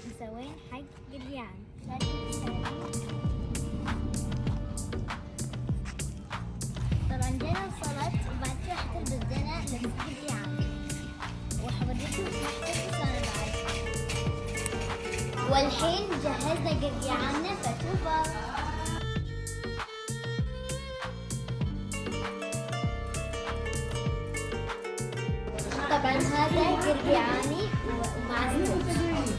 مسوين حق قليان. طبعا جينا وصلت وبعد كذا حتلبس لبس قليان وحوريكم شلون بعد. والحين جهزنا قلياننا فشوفوا. طبعا هذا قرقيعاني ومع الزيت.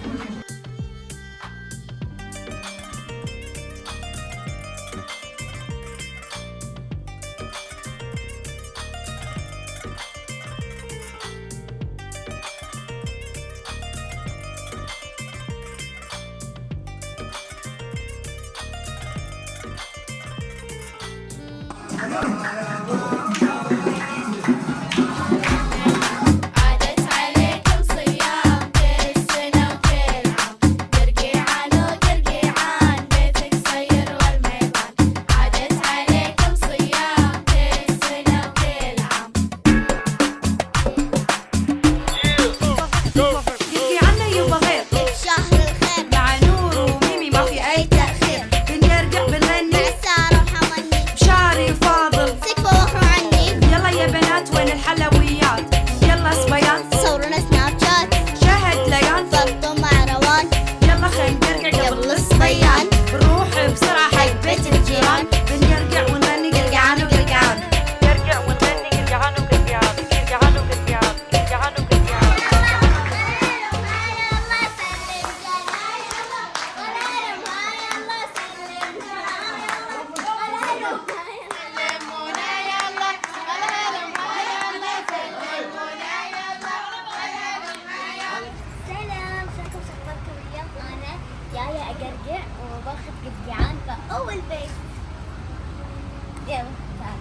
جاية أقرقع وباخذ قرقعان فأول بيت. يلا تعال.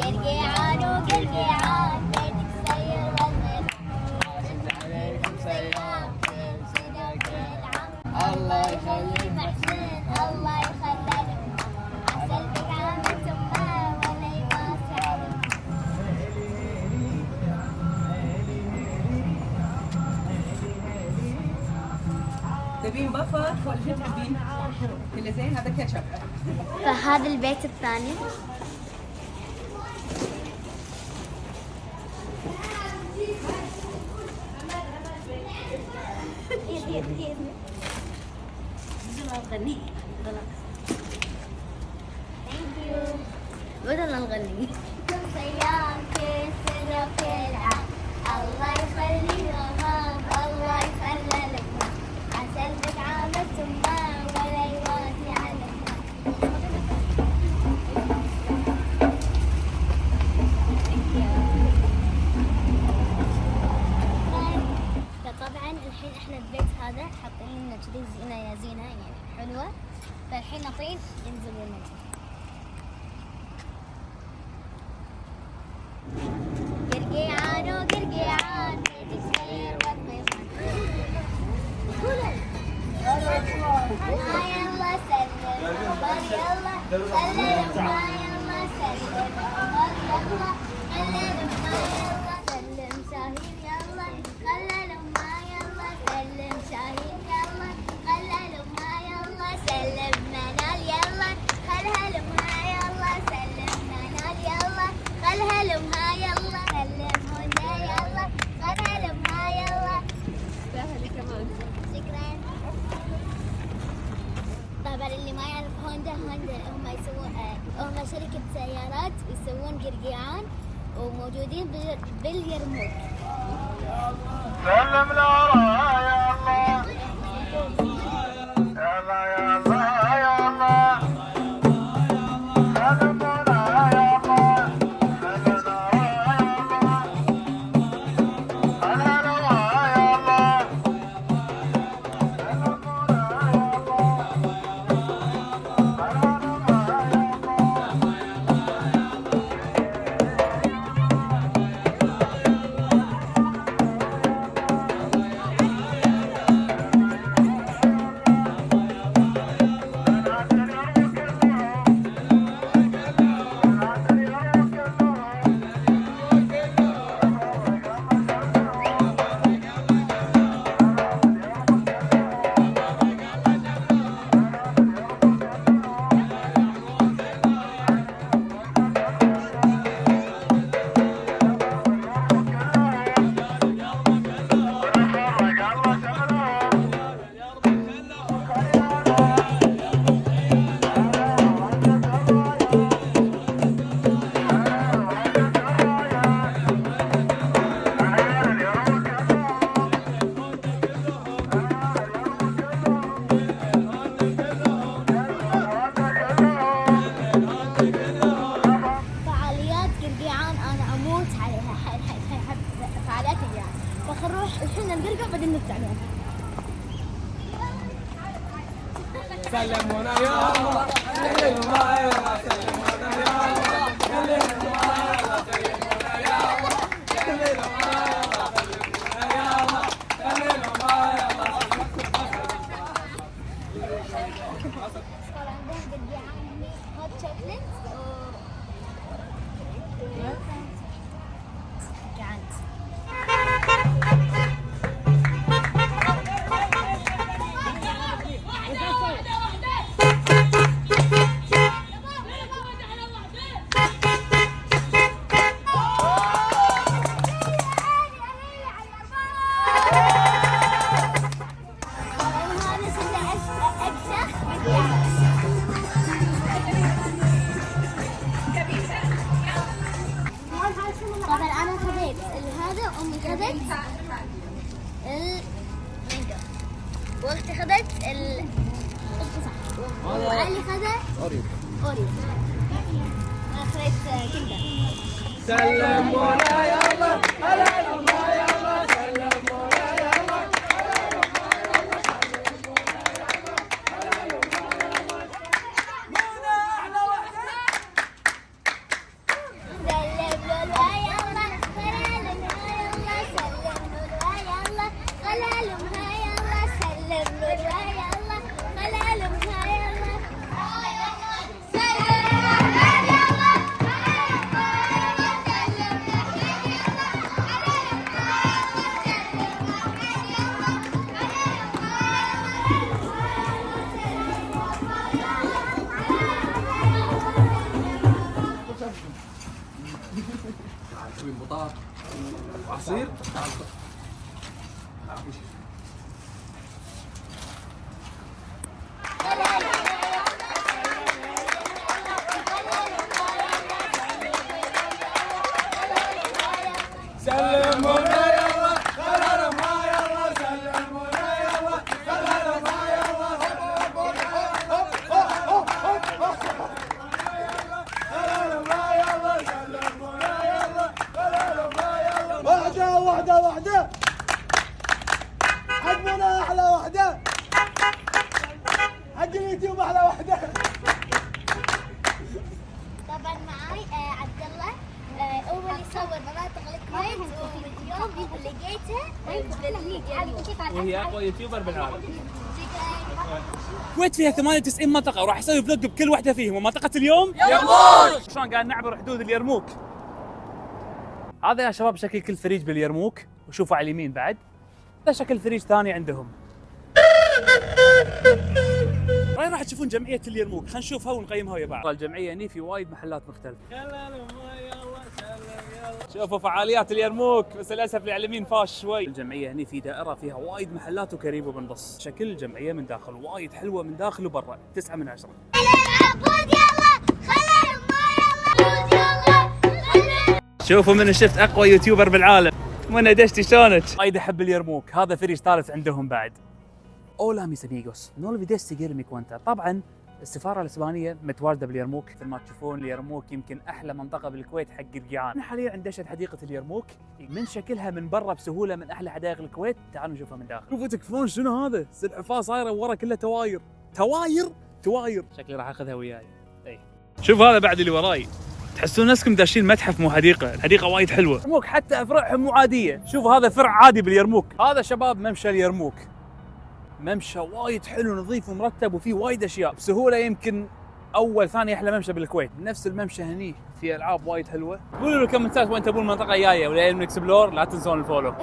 قرقعان وقرقعان بيتك سير والميل. عليكم سيام كل سنة وكل عام. الله يخليك محسن الله يخليك. عسلتك عامة ما ولا يواسع. تبين بفر ولا شو تبين؟ كله زين هذا كاتشب. فهذا البيت الثاني. بدل نغني. صيام كل سنة وكل عام. الله يخليهم الله يخلى لكم. عسلتك عامة ما ولا يواسع لكم. فطبعا الحين احنا البيت هذا حاطين لنا كذي زينة يا زينة يعني حلوة. فالحين ناطرين ينزل المنزل. قرقيعان وقرقيعان بيتك سير والطيفان. ما يلا سلم يلا سلم ما يلا سلم يلا خللهم ما يلا سلم شاهين يلا خللهم ما يلا سلم شاهين يلا خللهم ما يلا سلم منال يلا خلهلهم ما يلا سلم منال يلا خلهلهم ما يلا سلم هدى يلا خلهلهم ما يلا. سهل كمان. شكرا. طبعا اللي ما يعرف هوندا هم يسوون هم شركة سيارات يسوون قرقيعان وموجودين باليرموك. سلم لورا يا الله يلا يلا يلا سلم لورا يا الله سلم لورا يا الله يا الله سلم لورا يا الله نرجع بعدين نرجع لهم. سلمونا يا الله سلمونا يا الله سلمونا يا الله سلمونا يا الله سلمونا يا الله سلمونا يا الله سلمونا يا الله سلمونا يا الله. صار عندهم قد يعني هوت شوكليت جعانت. طبعا انا خذيت هذا وامي خذت المانجا واختي خذت وعلي خذ اوريو. انا خذيت كندر. سلمونا يا الله سلمونا يا الله سلمونا يا الله بطاط عصير. سلمونا يا الله سلمونا يا الله سلمونا يا الله سلمونا يا الله سلمونا يا الله سلمونا يا الله سلمونا يا الله. واحدة حجمنا أحلى واحدة، حق اليوتيوب أحلى واحدة. طبعا معاي عبد الله هو اللي يصور مناطق الكويت واليوم لقيته وهي اقوى يوتيوبر بالعالم. الكويت فيها 98 منطقة وراح اسوي فلوج بكل واحدة فيهم، ومنطقة اليوم يرموك. شلون قاعد نعبر حدود اليرموك. هذا يا شباب شكل كل فريج باليرموك، وشوفوا على اليمين بعد هذا شكل فريج ثاني عندهم. وين راح تشوفون جمعية اليرموك؟ خلينا نشوفها ونقيمها ويا بعض. الجمعية هني في وايد محلات مختلفة. شوفوا فعاليات اليرموك، بس للاسف اللي على اليمين فاش شوي. الجمعية هني في دائرة فيها وايد محلات وكريمة بالنص، شكل الجمعية من داخل وايد حلوة من داخل وبرا، 9 من 10. شوفوا من شفت اقوى يوتيوبر بالعالم. منى دشتي شلونك؟ وايد احب اليرموك، هذا فريج ثالث عندهم بعد. اولا ميس اميغوس، نو olvidé seguirme cuenta. طبعا السفارة الإسبانية متواجدة باليرموك، مثل ما تشوفون اليرموك يمكن أحلى منطقة بالكويت حق القيعان. احنا حاليا عند دشة حديقة اليرموك، من شكلها من برا بسهولة من أحلى حدائق الكويت، تعالوا نشوفها من داخل. شوفوا تكفون شنو هذا؟ سلحفاة صايرة ورا كلها تواير، تواير. شكلي راح أخذها وياي. أي. شوف هذا بعد اللي وراي. تحسون نفسكم داشين متحف مو حديقة، الحديقة وايد حلوة. اليرموك حتى فرعهم مو عادية، شوفوا هذا فرع عادي باليرموك. هذا شباب ممشى اليرموك. ممشى وايد حلو نظيف ومرتب وفيه وايد اشياء بسهوله، يمكن اول ثاني احلى ممشى بالكويت. نفس الممشى هني في العاب وايد حلوه. قولوا لي بالكومنتات وين تبون المنطقه الجايه ولا اكسبلور، لا تنسون الفولو.